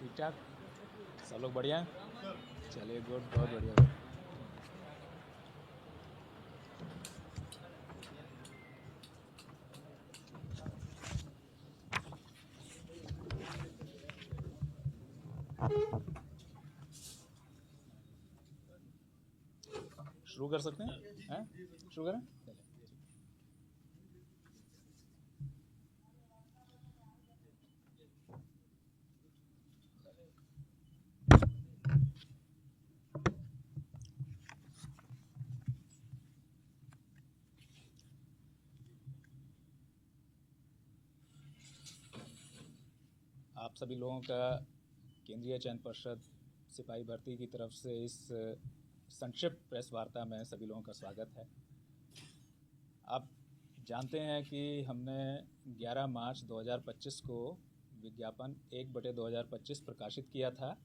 ठीक ठाक सब लोग बढ़िया हैं? चलिए गुड, बहुत बढ़िया। शुरू कर सकते हैं? शुरू करें? आप सभी लोगों का केंद्रीय चयन पर्षद सिपाही भर्ती की तरफ से इस संक्षिप्त प्रेस वार्ता में सभी लोगों का स्वागत है। आप जानते हैं कि हमने 11 मार्च 2025 को विज्ञापन 1/2025 प्रकाशित किया था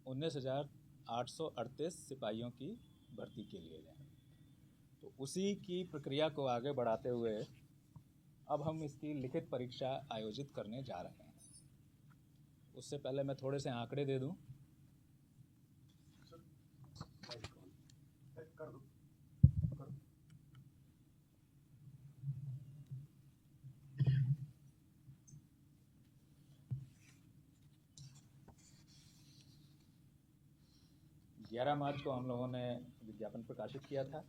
19,838 सिपाहियों की भर्ती के लिए। तो उसी की प्रक्रिया को आगे बढ़ाते हुए अब हम इसकी लिखित परीक्षा आयोजित करने जा रहे हैं। उससे पहले मैं थोड़े से आंकड़े दे दूं। ग्यारह मार्च को हम लोगों ने विज्ञापन प्रकाशित किया था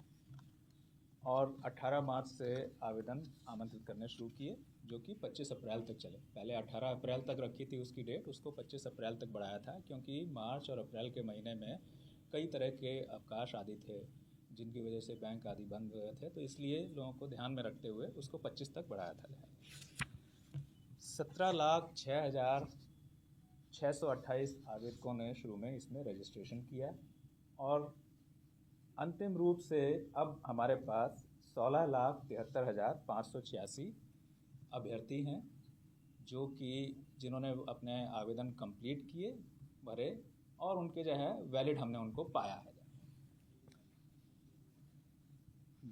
और 18 मार्च से आवेदन आमंत्रित करने शुरू किए, जो कि 25 अप्रैल तक चले। पहले 18 अप्रैल तक रखी थी उसकी डेट, उसको 25 अप्रैल तक बढ़ाया था क्योंकि मार्च और अप्रैल के महीने में कई तरह के अवकाश आदि थे जिनकी वजह से बैंक आदि बंद हुए थे, तो इसलिए लोगों को ध्यान में रखते हुए उसको 25 तक बढ़ाया था। 17,06,628 आवेदकों ने शुरू में इसमें रजिस्ट्रेशन किया और अंतिम रूप से अब हमारे पास 16,73,586 अभ्यर्थी हैं जो कि जिन्होंने अपने आवेदन कंप्लीट किए, भरे और उनके जो है वैलिड हमने उनको पाया है।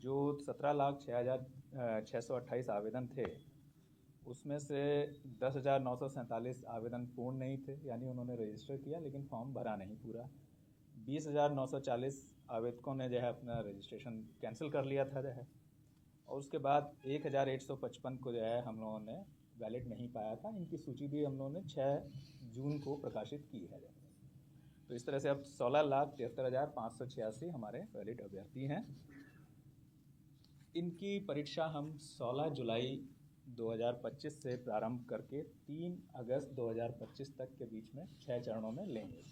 जो 17,06,628 आवेदन थे उसमें से 10,947 आवेदन पूर्ण नहीं थे, यानी उन्होंने रजिस्टर किया लेकिन फॉर्म भरा नहीं पूरा। 20,940 आवेदकों ने जो है अपना रजिस्ट्रेशन कैंसिल कर लिया था जो है, और उसके बाद 1,155 को जो है हम लोगों ने वैलिड नहीं पाया था। इनकी सूची भी हम लोगों ने 6 जून को प्रकाशित की है। तो इस तरह से अब 16,73,586 हमारे वैलिड अभ्यर्थी हैं। इनकी परीक्षा हम 16 जुलाई 2025 से प्रारंभ करके 3 अगस्त 2025 तक के बीच में 6 चरणों में लेंगे।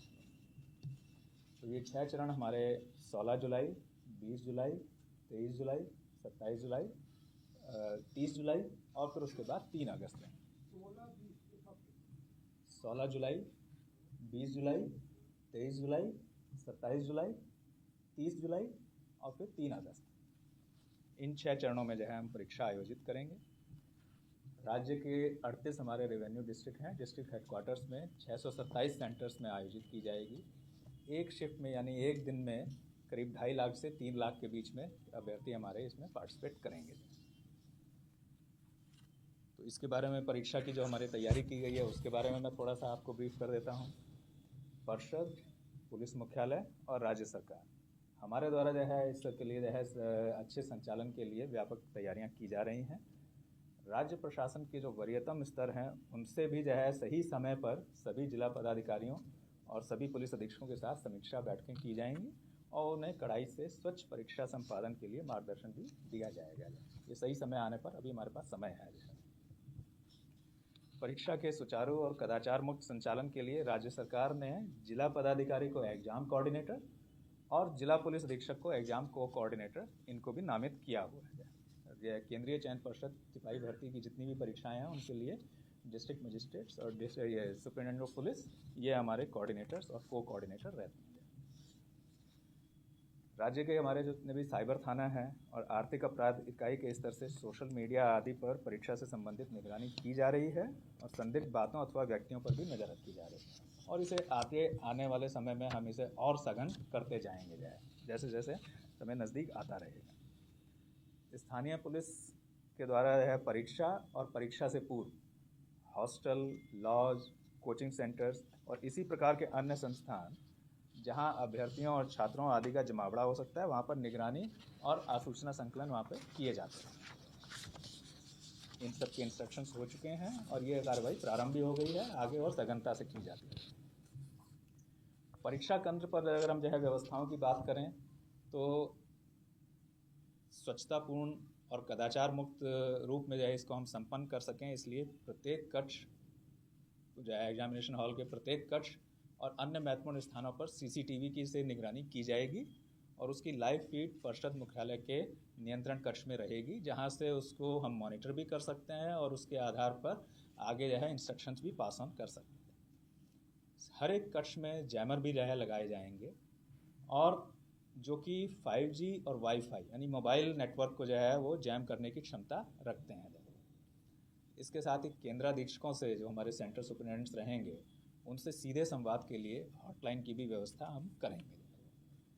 तो ये 6 चरण हमारे 16 जुलाई, 20 जुलाई, 23 जुलाई, 27 जुलाई, 30 जुलाई और फिर उसके बाद 3 अगस्त में। 16 जुलाई, 20 जुलाई, 23 जुलाई, 27 जुलाई, 30 जुलाई और फिर 3 अगस्त। इन 6 चरणों में जो है हम परीक्षा आयोजित करेंगे। राज्य के 38 हमारे रेवेन्यू डिस्ट्रिक्ट हैं। डिस्ट्रिक्ट हेडक्वार्टर्स में 627 सेंटर्स में आयोजित की जाएगी। एक शिफ्ट में यानी एक दिन में करीब 2.5 लाख से 3 लाख के बीच में अभ्यर्थी हमारे इसमें पार्टिसिपेट करेंगे। तो इसके बारे में परीक्षा की जो हमारी तैयारी की गई है उसके बारे में मैं थोड़ा सा आपको ब्रीफ कर देता हूँ। पर्षद, पुलिस मुख्यालय और राज्य सरकार हमारे द्वारा जो है इसके लिए जो है अच्छे संचालन के लिए व्यापक तैयारियां की जा रही हैं। राज्य प्रशासन के जो वरीयतम स्तर हैं उनसे भी जो है सही समय पर सभी जिला पदाधिकारियों और सभी पुलिस अधीक्षकों के साथ समीक्षा बैठकें की जाएंगी और उन्हें कड़ाई से स्वच्छ परीक्षा संपादन के लिए मार्गदर्शन भी दिया जाएगा। ये सही समय आने पर अभी हमारे पास समय है। परीक्षा के सुचारू और कदाचार मुक्त संचालन के लिए राज्य सरकार ने जिला पदाधिकारी को एग्जाम कोऑर्डिनेटर और जिला पुलिस अधीक्षक को एग्जाम कोऑर्डिनेटर इनको भी नामित किया हुआ है। केंद्रीय चयन पर्षद सिपाही भर्ती की जितनी भी परीक्षाएं हैं उनके लिए डिस्ट्रिक्ट मजिस्ट्रेट्स और सुपरिटेंडेंट ऑफ पुलिस ये हमारे कोऑर्डिनेटर्स और को कोऑर्डिनेटर रहते हैं। राज्य के हमारे जितने भी साइबर थाना है और आर्थिक अपराध इकाई के स्तर से सोशल मीडिया आदि पर परीक्षा से संबंधित निगरानी की जा रही है और संदिग्ध बातों अथवा व्यक्तियों पर भी नजर रखी जा रही है और इसे आने वाले समय में हम इसे और सघन करते जाएंगे जैसे जैसे समय नज़दीक आता रहेगा। स्थानीय पुलिस के द्वारा है परीक्षा और परीक्षा से पूर्व हॉस्टल, लॉज, कोचिंग सेंटर्स और इसी प्रकार के अन्य संस्थान जहां अभ्यर्थियों और छात्रों आदि का जमावड़ा हो सकता है, वहां पर निगरानी और आसूचना संकलन वहां पर किए जाते हैं। इन सब के इंस्ट्रक्शंस हो चुके हैं और ये कार्रवाई प्रारंभ भी हो गई है, आगे और सघनता से की जाती है। परीक्षा केंद्र पर अगर हम व्यवस्थाओं की बात करें तो स्वच्छतापूर्ण और कदाचार मुक्त रूप में इसको हम संपन्न कर सकें, इसलिए प्रत्येक कक्ष एग्जामिनेशन हॉल के प्रत्येक कक्ष और अन्य महत्वपूर्ण स्थानों पर सीसीटीवी की से निगरानी की जाएगी और उसकी लाइव फीड परिषद मुख्यालय के नियंत्रण कक्ष में रहेगी, जहां से उसको हम मॉनिटर भी कर सकते हैं और उसके आधार पर आगे इंस्ट्रक्शंस भी पास ऑन कर सकते हैं। हर एक कक्ष में जैमर भी लगाए जाएंगे और जो कि 5G और वाईफाई यानी मोबाइल नेटवर्क को वो जैम करने की क्षमता रखते हैं। इसके साथ ही केंद्राधीक्षकों से जो हमारे सेंटर सुपरिटेंडेंट्स रहेंगे उनसे सीधे संवाद के लिए हॉटलाइन की भी व्यवस्था हम करेंगे,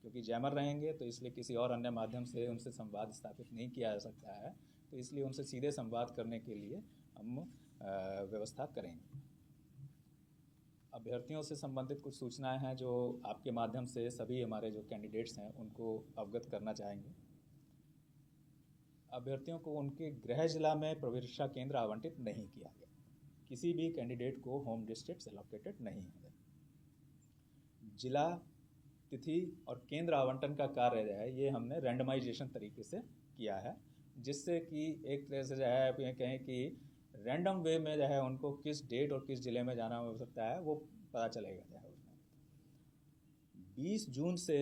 क्योंकि जैमर रहेंगे तो इसलिए किसी और अन्य माध्यम से उनसे संवाद स्थापित नहीं किया जा सकता है, तो इसलिए उनसे सीधे संवाद करने के लिए हम व्यवस्था करेंगे। अभ्यर्थियों से संबंधित कुछ सूचनाएं हैं जो आपके माध्यम से सभी हमारे जो कैंडिडेट्स हैं उनको अवगत करना चाहेंगे। अभ्यर्थियों को उनके गृह जिला में परीक्षा केंद्र आवंटित नहीं किया गया। किसी भी कैंडिडेट को होम डिस्ट्रिक्ट एलोकेटेड नहीं है। जिला, तिथि और केंद्र आवंटन का कार्य ये हमने रैंडमाइजेशन तरीके से किया है, जिससे कि एक तरह से कहें कि रैंडम वे में उनको किस डेट और किस ज़िले में जाना हो सकता है वो पता चलेगा। 20 जून से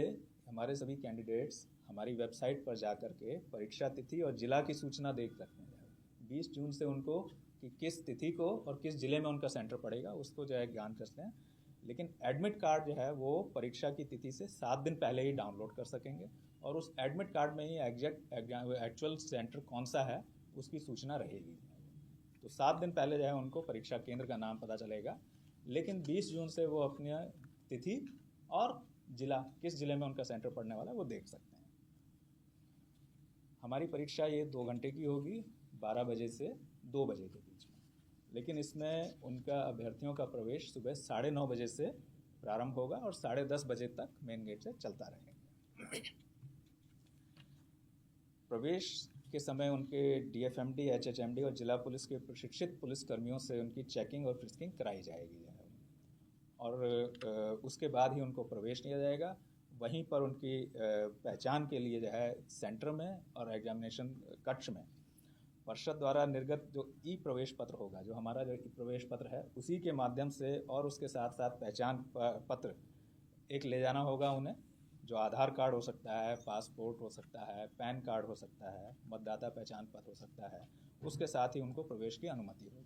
हमारे सभी कैंडिडेट्स हमारी वेबसाइट पर जा कर के परीक्षा तिथि और जिला की सूचना देख सकते हैं। 20 जून से उनको कि किस तिथि को और किस ज़िले में उनका सेंटर पड़ेगा उसको ज्ञान करते हैं। लेकिन एडमिट कार्ड वो परीक्षा की तिथि से 7 दिन पहले ही डाउनलोड कर सकेंगे और उस एडमिट कार्ड में ही एक्चुअल सेंटर कौन सा है उसकी सूचना रहेगी। तो 7 दिन पहले उनको परीक्षा केंद्र का नाम पता चलेगा, लेकिन 20 जून से वो अपनी तिथि और जिला, किस ज़िले में उनका सेंटर पड़ने वाला है वो देख सकते हैं। हमारी परीक्षा ये 2 घंटे की होगी, 12 बजे से 2 बजे के बीच में, लेकिन इसमें उनका अभ्यर्थियों का प्रवेश सुबह 9:30 बजे से प्रारंभ होगा और 10:30 बजे तक मेन गेट से चलता रहेगा। प्रवेश के समय उनके DFMD, HHMD और जिला पुलिस के प्रशिक्षित पुलिसकर्मियों से उनकी चेकिंग और फ्रिस्किंग कराई जाएगी और उसके बाद ही उनको प्रवेश दिया जाएगा। वहीं पर उनकी पहचान के लिए सेंटर में और एग्जामिनेशन कक्ष में परिषद द्वारा निर्गत जो ई प्रवेश पत्र होगा, जो हमारा जो ई प्रवेश पत्र है उसी के माध्यम से और उसके साथ साथ पहचान पत्र एक ले जाना होगा उन्हें, जो आधार कार्ड हो सकता है, पासपोर्ट हो सकता है, पैन कार्ड हो सकता है, मतदाता पहचान पत्र हो सकता है। उसके साथ ही उनको प्रवेश की अनुमति होगी।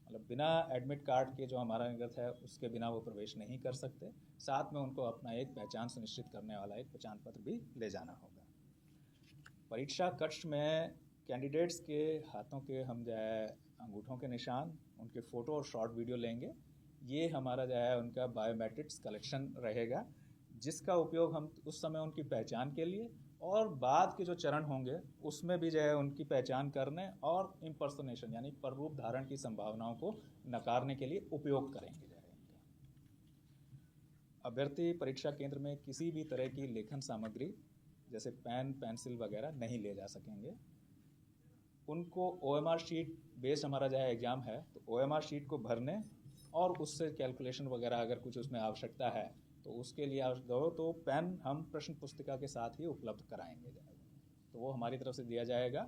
मतलब बिना एडमिट कार्ड के जो हमारा निर्गत है उसके बिना वो प्रवेश नहीं कर सकते। साथ में उनको अपना एक पहचान सुनिश्चित करने वाला एक पहचान पत्र भी ले जाना होगा। परीक्षा कक्ष में कैंडिडेट्स के हाथों के हम अंगूठों के निशान, उनके फ़ोटो और शॉर्ट वीडियो लेंगे। ये हमारा उनका बायोमेट्रिक्स कलेक्शन रहेगा, जिसका उपयोग हम उस समय उनकी पहचान के लिए और बाद के जो चरण होंगे उसमें भी उनकी पहचान करने और इम्पर्सोनेशन यानी प्ररूप धारण की संभावनाओं को नकारने के लिए उपयोग करेंगे। अभ्यर्थी परीक्षा केंद्र में किसी भी तरह की लेखन सामग्री जैसे पेन, पेंसिल वगैरह नहीं ले जा सकेंगे। उनको OMR शीट बेस्ड हमारा एग्ज़ाम है, तो OMR शीट को भरने और उससे कैलकुलेशन वगैरह अगर कुछ उसमें आवश्यकता है तो उसके लिए तो पेन हम प्रश्न पुस्तिका के साथ ही उपलब्ध कराएंगे, तो वो हमारी तरफ से दिया जाएगा।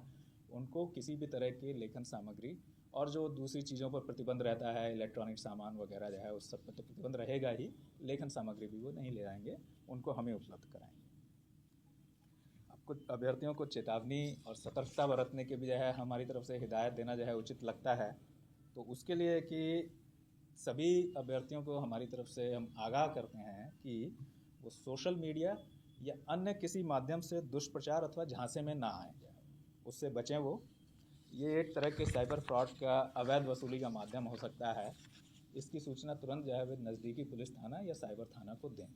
उनको किसी भी तरह की लेखन सामग्री और जो दूसरी चीज़ों पर प्रतिबंध रहता है, इलेक्ट्रॉनिक सामान वगैरह उस सब पर तो प्रतिबंध रहेगा ही, लेखन सामग्री भी वो नहीं ले जाएंगे, उनको हमें उपलब्ध कराएंगे। आपको अभ्यर्थियों को चेतावनी और सतर्कता बरतने के भी हमारी तरफ से हिदायत देना उचित लगता है। तो उसके लिए कि सभी अभ्यर्थियों को हमारी तरफ से हम आगाह करते हैं कि वो सोशल मीडिया या अन्य किसी माध्यम से दुष्प्रचार अथवा झांसे में ना आए, उससे बचें। वो ये एक तरह के साइबर फ्रॉड का अवैध वसूली का माध्यम हो सकता है। इसकी सूचना तुरंत वे नज़दीकी पुलिस थाना या साइबर थाना को दें।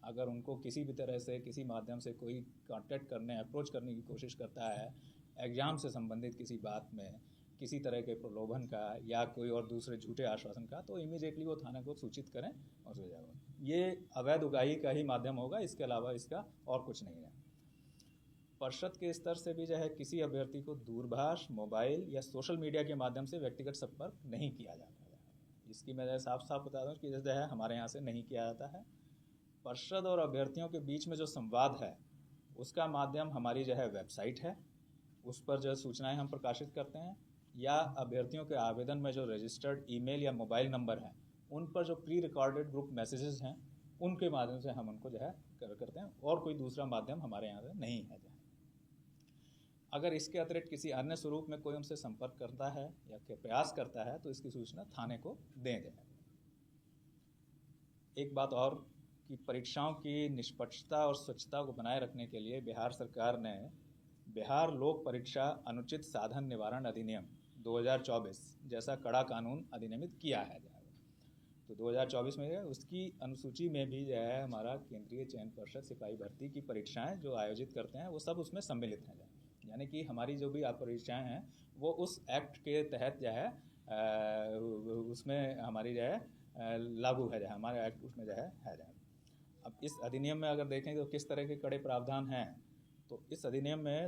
अगर उनको किसी भी तरह से किसी माध्यम से कोई कांटेक्ट करने, अप्रोच करने की कोशिश करता है एग्ज़ाम से संबंधित किसी बात में किसी तरह के प्रलोभन का या कोई और दूसरे झूठे आश्वासन का, तो इमीडिएटली वो थाने को सूचित करें और हो जाएगा। ये अवैध उगाही का ही माध्यम होगा, इसके अलावा इसका और कुछ नहीं है। परिषद के स्तर से भी जो है किसी अभ्यर्थी को दूरभाष, मोबाइल या सोशल मीडिया के माध्यम से व्यक्तिगत संपर्क नहीं किया जाता है। इसकी मैं साफ साफ बता दूँ कि जो है हमारे यहाँ से नहीं किया जाता है। परिषद और अभ्यर्थियों के बीच में जो संवाद है उसका माध्यम हमारी जो है वेबसाइट है, उस पर जो सूचनाएं हम प्रकाशित करते हैं, या अभ्यर्थियों के आवेदन में जो रजिस्टर्ड ईमेल या मोबाइल नंबर हैं उन पर जो प्री रिकॉर्डेड ग्रुप मैसेजेस हैं उनके माध्यम से हम उनको जो है करते हैं, और कोई दूसरा माध्यम हमारे यहाँ से नहीं है। अगर इसके अतिरिक्त किसी अन्य स्वरूप में कोई हमसे संपर्क करता है या प्रयास करता है तो इसकी सूचना थाने को दें जाए। एक बात और कि परीक्षाओं की निष्पक्षता और स्वच्छता को बनाए रखने के लिए बिहार सरकार ने बिहार लोक परीक्षा अनुचित साधन निवारण अधिनियम 2024 जैसा कड़ा कानून अधिनियमित किया है। तो 2024 में उसकी अनुसूची में भी जो है हमारा केंद्रीय चयन पर्षद सिपाही भर्ती की परीक्षाएं जो आयोजित करते हैं वो सब उसमें सम्मिलित हैं। यानी कि हमारी जो भी परीक्षाएं हैं वो उस एक्ट के तहत जो है उसमें हमारी जो है लागू है, हमारे एक्ट उसमें जो है जाए। अब इस अधिनियम में अगर देखें तो किस तरह के कड़े प्रावधान हैं, तो इस अधिनियम में